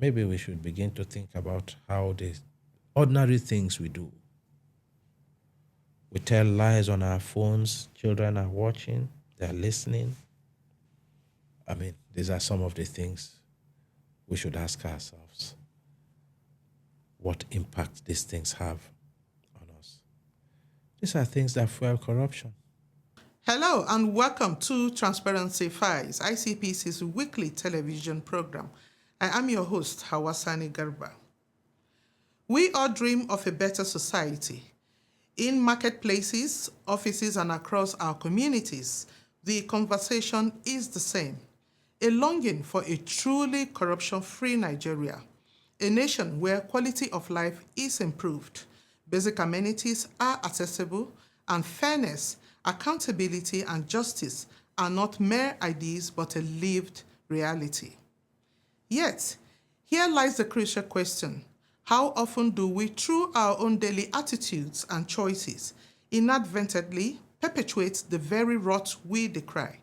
maybe we should begin to think about how the ordinary things we do. We tell lies on our phones, children are watching, they're listening. I mean, these are some of the things we should ask ourselves. What impact these things have on us? These are things that fuel corruption. Hello and welcome to Transparency Files, ICPC's weekly television program. I am your host, Hawasani Garba. We all dream of a better society. In marketplaces, offices, and across our communities, the conversation is the same. A longing for a truly corruption-free Nigeria, a nation where quality of life is improved, basic amenities are accessible, and fairness, accountability, and justice are not mere ideas but a lived reality. Yet, here lies the crucial question. How often do we, through our own daily attitudes and choices, inadvertently perpetuate the very rot we decry?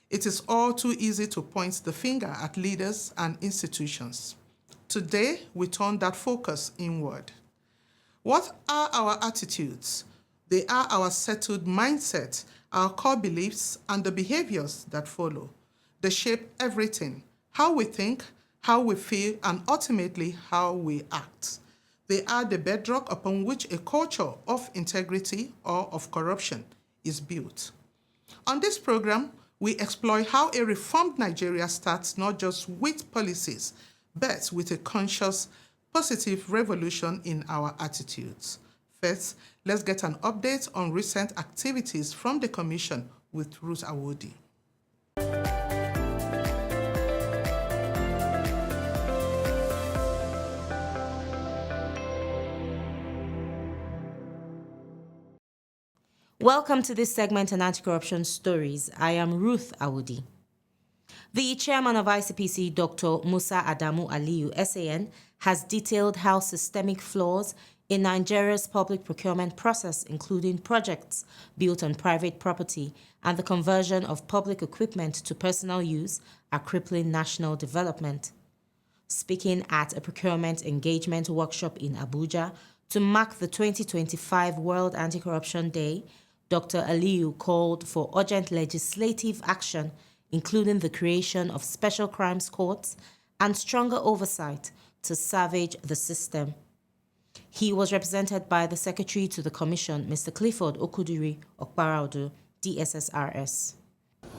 It is all too easy to point the finger at leaders and institutions. Today, we turn that focus inward. What are our attitudes? They are our settled mindset, our core beliefs, and the behaviors that follow. They shape everything, how we think, how we feel, and ultimately how we act. They are the bedrock upon which a culture of integrity or of corruption is built. On this program, we explore how a reformed Nigeria starts not just with policies, but with a conscious, positive revolution in our attitudes. First, let's get an update on recent activities from the Commission with Ruth Awodi. Welcome to this segment on Anti-Corruption Stories. I am Ruth Awodi. The chairman of ICPC, Dr. Musa Adamu Aliyu, SAN, has detailed how systemic flaws in Nigeria's public procurement process, including projects built on private property and the conversion of public equipment to personal use, are crippling national development. Speaking at a procurement engagement workshop in Abuja to mark the 2025 World Anti-Corruption Day, Dr. Aliyu called for urgent legislative action, including the creation of special crimes courts and stronger oversight to salvage the system. He was represented by the Secretary to the Commission, Mr. Clifford Okudiri Okparaudu, DSSRS.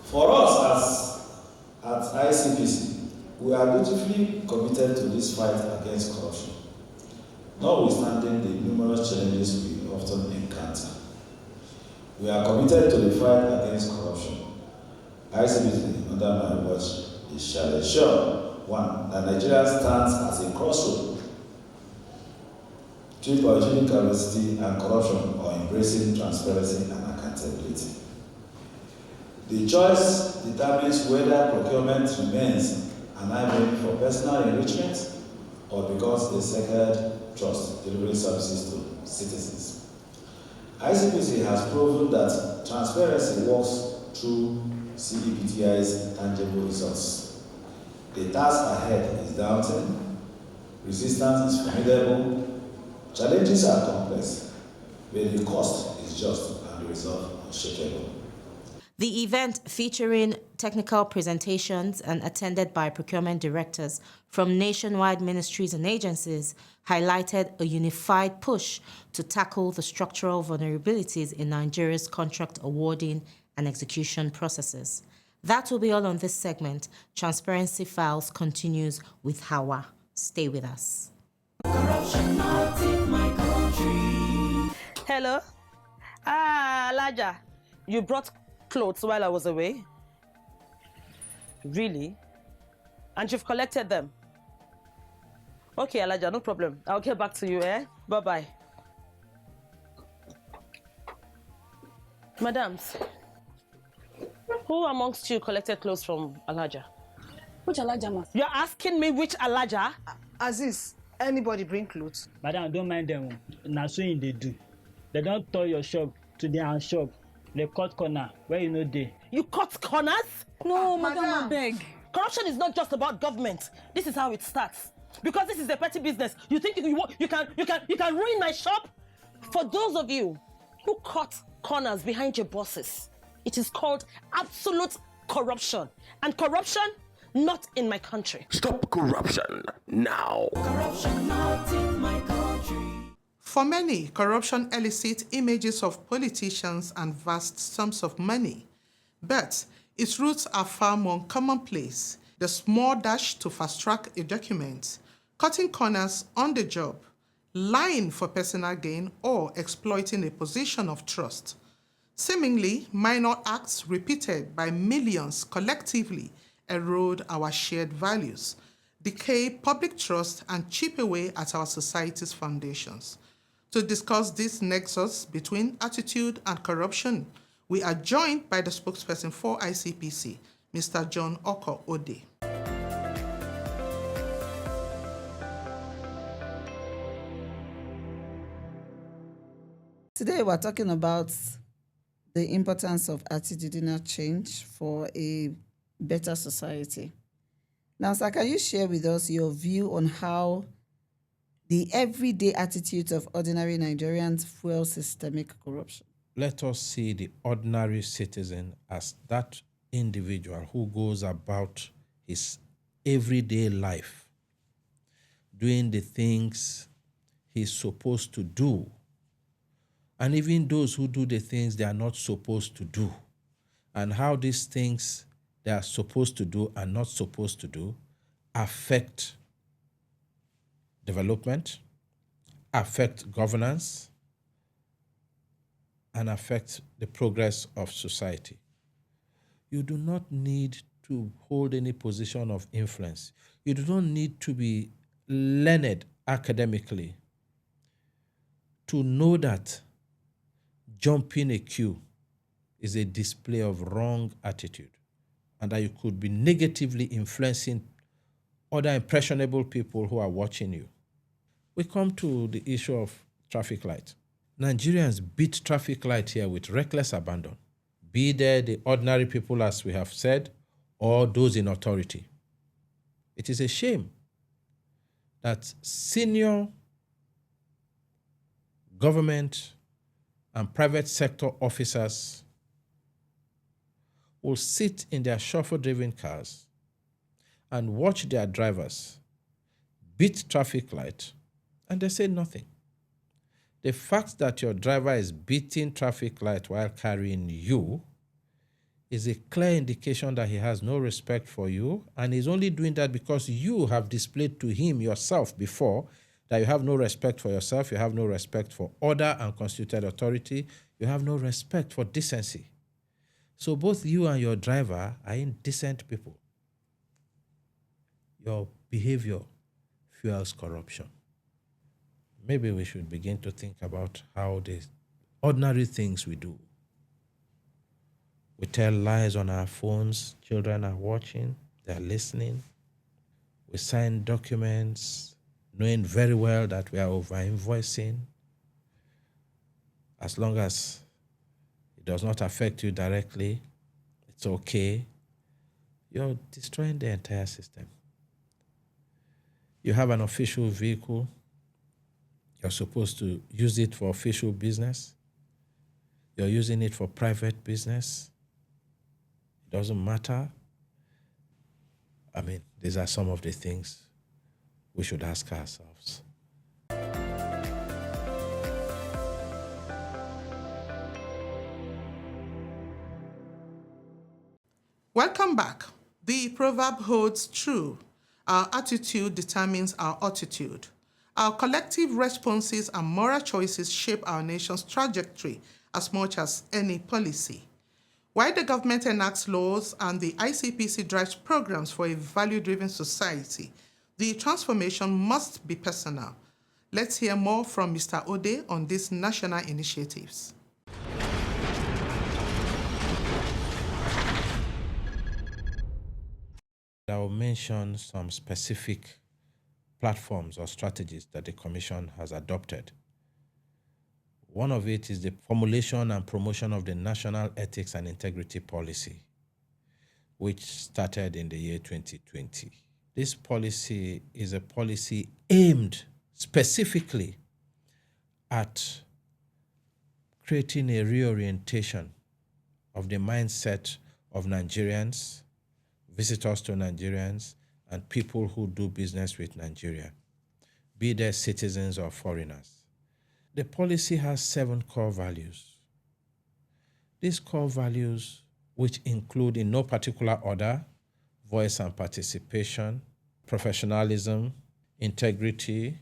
For us as at ICPC, we are dutifully committed to this fight against corruption, notwithstanding the numerous challenges we often encounter. We are committed to the fight against corruption. ICPC, under my watch, shall ensure, one, that Nigeria stands as a crossroad between originating capacity and corruption or embracing transparency and accountability. The choice determines whether procurement remains an avenue for personal enrichment or becomes a sacred trust delivering services to citizens. ICPC has proven that transparency works through CEPTI's tangible results. The task ahead is daunting, resistance is formidable, challenges are complex, but the cost is just and the result unshakable. The event, featuring technical presentations and attended by procurement directors from nationwide ministries and agencies, highlighted a unified push to tackle the structural vulnerabilities in Nigeria's contract awarding and execution processes. That will be all on this segment. Transparency Files continues with Hawa. Stay with us. Corruption not in my country. Hello? Elijah, you brought clothes while I was away? Really? And you've collected them? Okay, Elijah, no problem. I'll get back to you, eh? Bye-bye. Madams, who amongst you collected clothes from Elijah? Which Elijah, ma? You're asking me which Elijah? Aziz, anybody bring clothes? Madam, don't mind them. Now so they do. They don't tow your shop to their own shop. They cut corner where you know they. You cut corners? No, madam, I beg. Corruption is not just about government. This is how it starts. Because this is a petty business. You think you can ruin my shop? For those of you who cut corners behind your bosses, it is called absolute corruption. And corruption, not in my country. Stop corruption now. Corruption not in my country. For many, corruption elicits images of politicians and vast sums of money. But its roots are far more commonplace. The small dash to fast-track a document, cutting corners on the job, lying for personal gain, or exploiting a position of trust. Seemingly minor acts repeated by millions collectively erode our shared values, decay public trust, and chip away at our society's foundations. To discuss this nexus between attitude and corruption, we are joined by the spokesperson for ICPC, Mr. John Oko Ode. Today we're talking about the importance of attitudinal change for a better society. Now, sir, can you share with us your view on how the everyday attitudes of ordinary Nigerians fuel systemic corruption? Let us see the ordinary citizen as that individual who goes about his everyday life, doing the things he's supposed to do, and even those who do the things they are not supposed to do, and how these things they are supposed to do and not supposed to do affect development, affect governance, and affect the progress of society. You do not need to hold any position of influence. You do not need to be learned academically to know that jumping a queue is a display of wrong attitude and that you could be negatively influencing other impressionable people who are watching you. We come to the issue of traffic light. Nigerians beat traffic light here with reckless abandon, be they the ordinary people, as we have said, or those in authority. It is a shame that senior government and private sector officers will sit in their chauffeur-driven cars and watch their drivers beat traffic light and they say nothing. The fact that your driver is beating traffic light while carrying you is a clear indication that he has no respect for you, and he's only doing that because you have displayed to him yourself before that you have no respect for yourself, you have no respect for order and constituted authority, you have no respect for decency. So both you and your driver are indecent people. Your behavior fuels corruption. Maybe we should begin to think about how the ordinary things we do. We tell lies on our phones, children are watching, they're listening. We sign documents knowing very well that we are over-invoicing. As long as it does not affect you directly, it's okay. You're destroying the entire system. You have an official vehicle. You're supposed to use it for official business. You're using it for private business. It doesn't matter. I mean, these are some of the things we should ask ourselves. Welcome back. The proverb holds true. Our attitude determines our attitude. Our collective responses and moral choices shape our nation's trajectory as much as any policy. While the government enacts laws and the ICPC drives programs for a value-driven society, the transformation must be personal. Let's hear more from Mr. Ode on these national initiatives. I will mention some specific platforms or strategies that the Commission has adopted. One of it is the formulation and promotion of the National Ethics and Integrity Policy, which started in the year 2020. This policy is a policy aimed specifically at creating a reorientation of the mindset of Nigerians, visitors to Nigerians, and people who do business with Nigeria, be they citizens or foreigners. The policy has 7 core values. These core values, which include in no particular order, voice and participation, professionalism, integrity,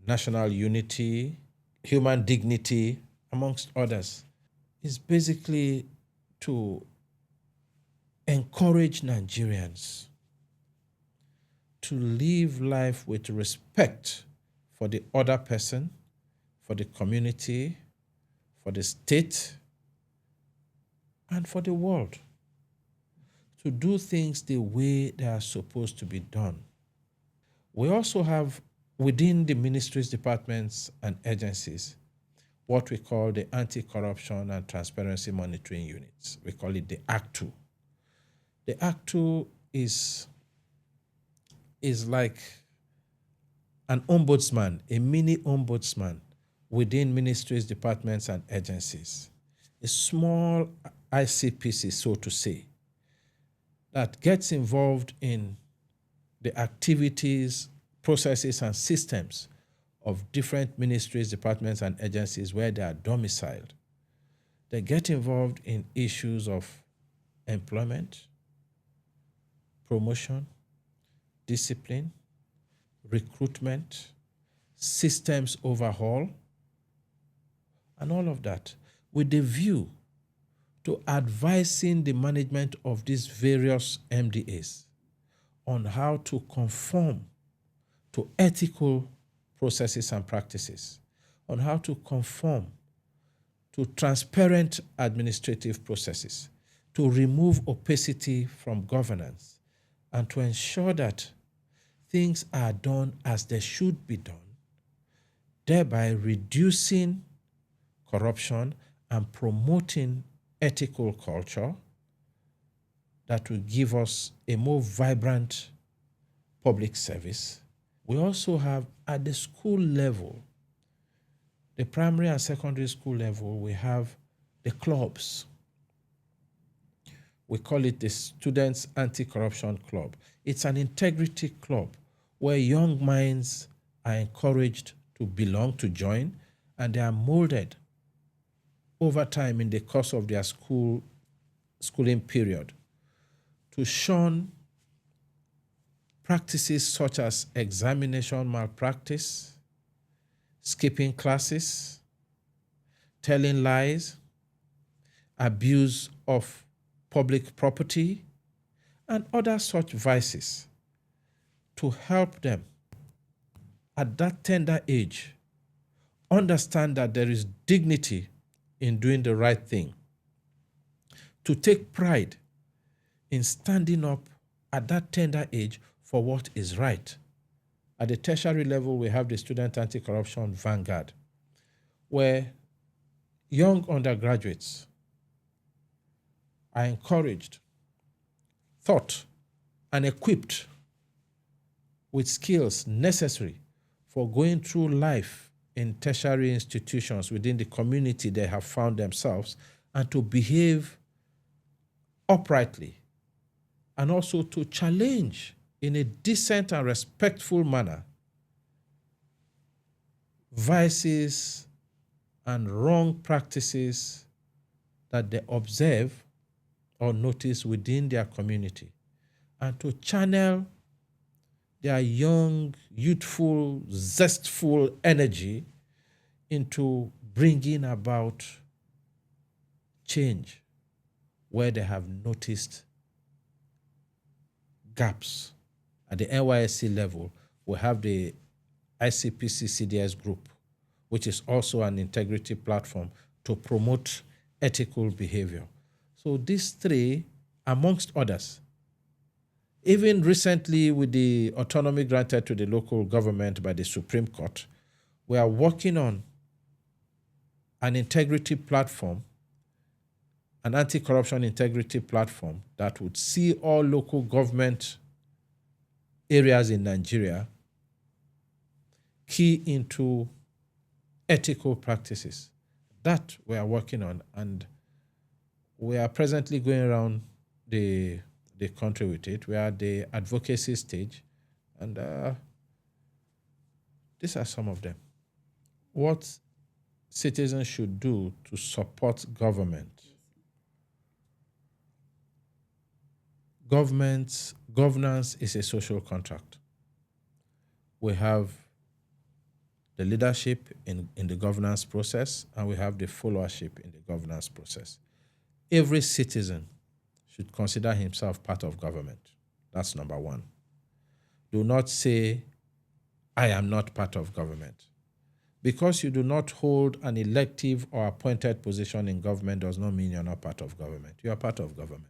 national unity, human dignity, amongst others, is basically to encourage Nigerians to live life with respect for the other person, for the community, for the state, and for the world. To do things the way they are supposed to be done. We also have within the ministries, departments, and agencies what we call the Anti-Corruption and Transparency Monitoring Units. We call it the ACTU. The ACTU is like an ombudsman, a mini ombudsman within ministries, departments, and agencies. A small ICPC, so to say, that gets involved in the activities, processes, and systems of different ministries, departments, and agencies where they are domiciled. They get involved in issues of employment, promotion, discipline, recruitment, systems overhaul, and all of that, with the view to advising the management of these various MDAs on how to conform to ethical processes and practices, on how to conform to transparent administrative processes, to remove opacity from governance, and to ensure that things are done as they should be done, thereby reducing corruption and promoting ethical culture that will give us a more vibrant public service. We also have at the school level, the primary and secondary school level, we have the clubs. We call it the Students Anti-Corruption Club. It's an integrity club where young minds are encouraged to belong, to join, and they are molded over time in the course of their schooling period to shun practices such as examination malpractice, skipping classes, telling lies, abuse of public property, and other such vices, to help them at that tender age understand that there is dignity in doing the right thing, to take pride in standing up at that tender age for what is right. At the tertiary level, we have the Student Anti-Corruption Vanguard, where young undergraduates are encouraged, taught, and equipped with skills necessary for going through life in tertiary institutions within the community they have found themselves, and to behave uprightly, and also to challenge in a decent and respectful manner vices and wrong practices that they observe or notice within their community, and to channel their young, youthful, zestful energy into bringing about change where they have noticed gaps. At the NYSC level, we have the ICPC CDS group, which is also an integrity platform to promote ethical behavior. So these three, amongst others, even recently with the autonomy granted to the local government by the Supreme Court, we are working on an integrity platform, an anti-corruption integrity platform that would see all local government areas in Nigeria key into ethical practices. That we are working on, and we are presently going around the country with it. We are at the advocacy stage, and these are some of them. What citizens should do to support government. Governance is a social contract. We have the leadership in the governance process, and we have the followership in the governance process. Every citizen should consider himself part of government. That's number one. Do not say, I am not part of government. Because you do not hold an elective or appointed position in government does not mean you're not part of government. You are part of government.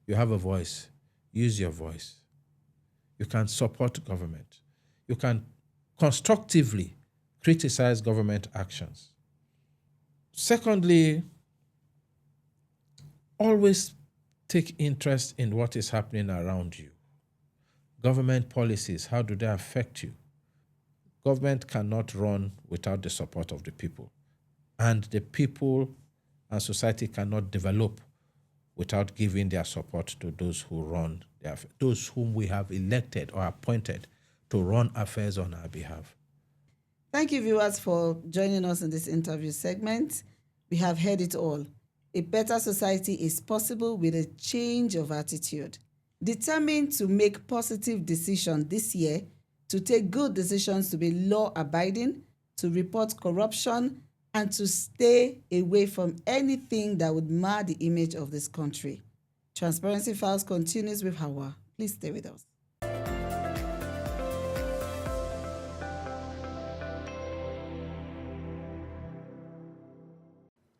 You have a voice. Use your voice. You can support government. You can constructively criticize government actions. Secondly, always take interest in what is happening around you. Government policies, how do they affect you? Government cannot run without the support of the people. And the people and society cannot develop without giving their support to those who run, those whom we have elected or appointed to run affairs on our behalf. Thank you, viewers, for joining us in this interview segment. We have heard it all. A better society is possible with a change of attitude. Determined to make positive decisions this year, to take good decisions, to be law-abiding, to report corruption, and to stay away from anything that would mar the image of this country. Transparency Files continues with Hawa. Please stay with us.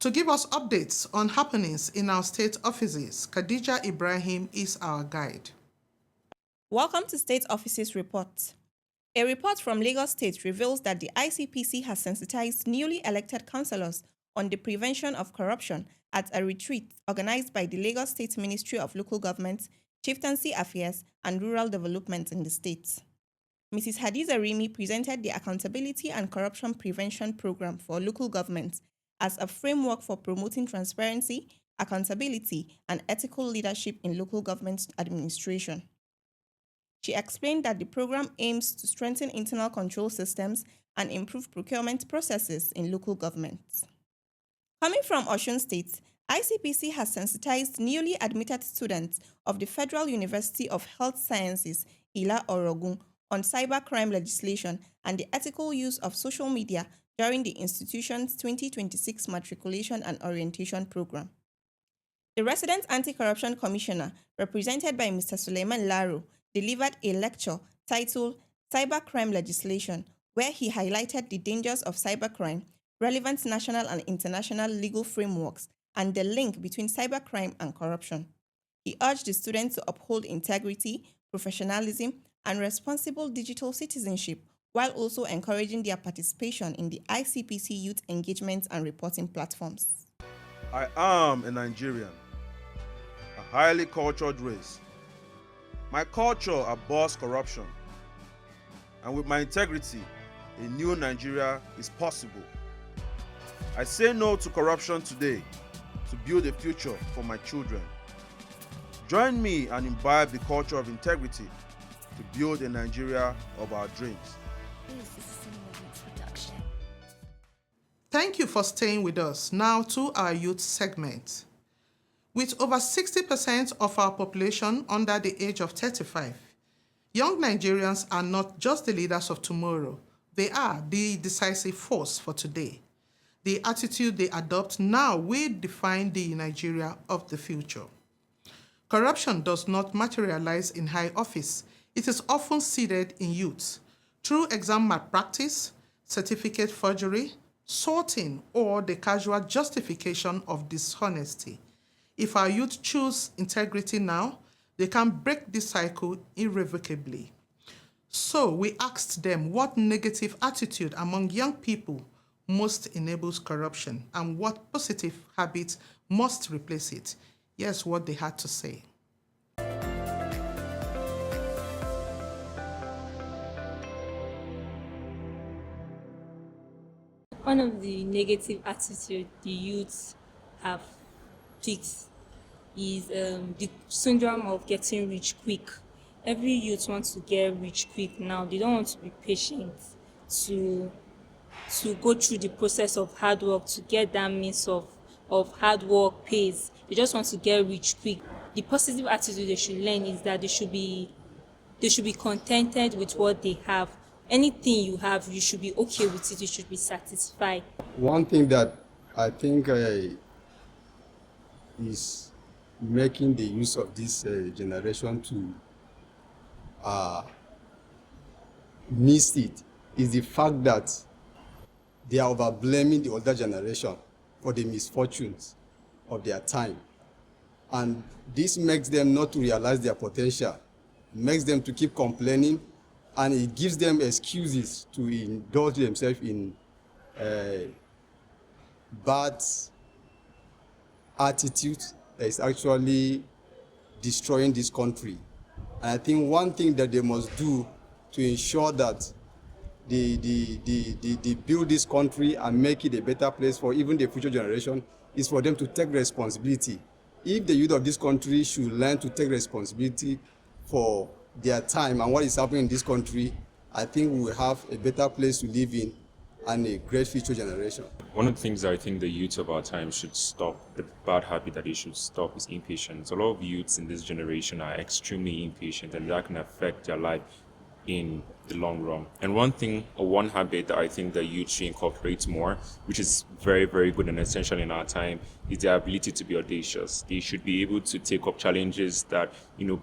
To give us updates on happenings in our state offices, Khadija Ibrahim is our guide. Welcome to State Offices Report. A report from Lagos State reveals that the ICPC has sensitized newly elected councillors on the prevention of corruption at a retreat organized by the Lagos State Ministry of Local Government, Chieftaincy Affairs, and Rural Development in the state. Mrs. Hadiza Rimi presented the Accountability and Corruption Prevention Program for local governments as a framework for promoting transparency, accountability, and ethical leadership in local government administration. She explained that the program aims to strengthen internal control systems and improve procurement processes in local governments. Coming from Osun State, ICPC has sensitized newly admitted students of the Federal University of Health Sciences, Ila Orogun, on cybercrime legislation and the ethical use of social media during the institution's 2026 Matriculation and Orientation Program. The Resident Anti-Corruption Commissioner, represented by Mr. Suleiman Laro, delivered a lecture titled Cybercrime Legislation, where he highlighted the dangers of cybercrime, relevant national and international legal frameworks, and the link between cybercrime and corruption. He urged the students to uphold integrity, professionalism, and responsible digital citizenship, while also encouraging their participation in the ICPC youth engagement and reporting platforms. I am a Nigerian, a highly cultured race. My culture abhors corruption, and with my integrity, a new Nigeria is possible. I say no to corruption today to build a future for my children. Join me and imbibe the culture of integrity to build a Nigeria of our dreams. Thank you for staying with us. Now to our youth segment. With over 60% of our population under the age of 35, young Nigerians are not just the leaders of tomorrow, they are the decisive force for today. The attitude they adopt now will define the Nigeria of the future. Corruption does not materialize in high office. It is often seeded in youth through exam malpractice, certificate forgery, sorting, or the casual justification of dishonesty. If our youth choose integrity now, they can break this cycle irrevocably. So we asked them what negative attitude among young people most enables corruption and what positive habits must replace it. Here's what they had to say. One of the negative attitude the youths have picked is the syndrome of getting rich quick. Every youth wants to get rich quick now. They don't want to be patient to go through the process of hard work to get that means of hard work pays. They just want to get rich quick. The positive attitude they should learn is that they should be contented with what they have. Anything you have, you should be okay with it. You should be satisfied. One thing that I think is making the use of this generation to miss it is the fact that they are over blaming the older generation for the misfortunes of their time. And this makes them not to realize their potential, makes them to keep complaining, and it gives them excuses to indulge themselves in bad attitude that is actually destroying this country. And I think one thing that they must do to ensure that they build this country and make it a better place for even the future generation is for them to take responsibility. If the youth of this country should learn to take responsibility for their time and what is happening in this country, I think we will have a better place to live in and a great future generation. One of the things that I think the youth of our time should stop, the bad habit that they should stop, is impatience. A lot of youths in this generation are extremely impatient, and that can affect their life in the long run. And one habit that I think that youth should incorporate more, which is very, very good and essential in our time, is their ability to be audacious. They should be able to take up challenges that,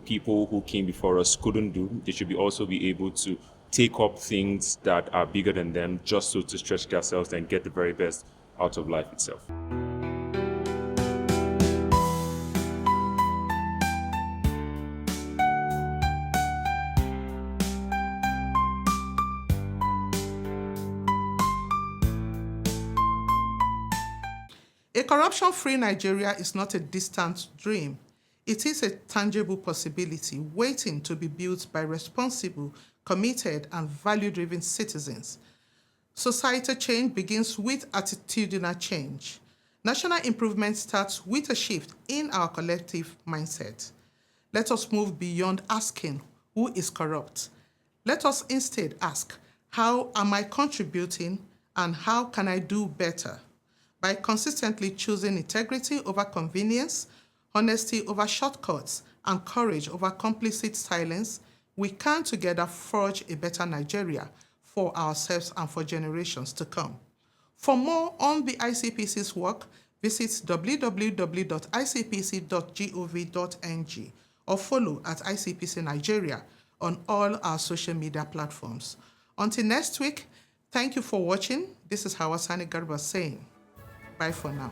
people who came before us couldn't do. They should also be able to take up things that are bigger than them, just so to stretch themselves and get the very best out of life itself. A corruption-free Nigeria is not a distant dream. It is a tangible possibility waiting to be built by responsible, committed, and value-driven citizens. Societal change begins with attitudinal change. National improvement starts with a shift in our collective mindset. Let us move beyond asking, who is corrupt? Let us instead ask, how am I contributing and how can I do better? By consistently choosing integrity over convenience, honesty over shortcuts, and courage over complicit silence, we can together forge a better Nigeria for ourselves and for generations to come. For more on the ICPC's work, visit www.icpc.gov.ng or follow at ICPC Nigeria on all our social media platforms. Until next week, thank you for watching. This is Hawasani Garba saying, bye for now.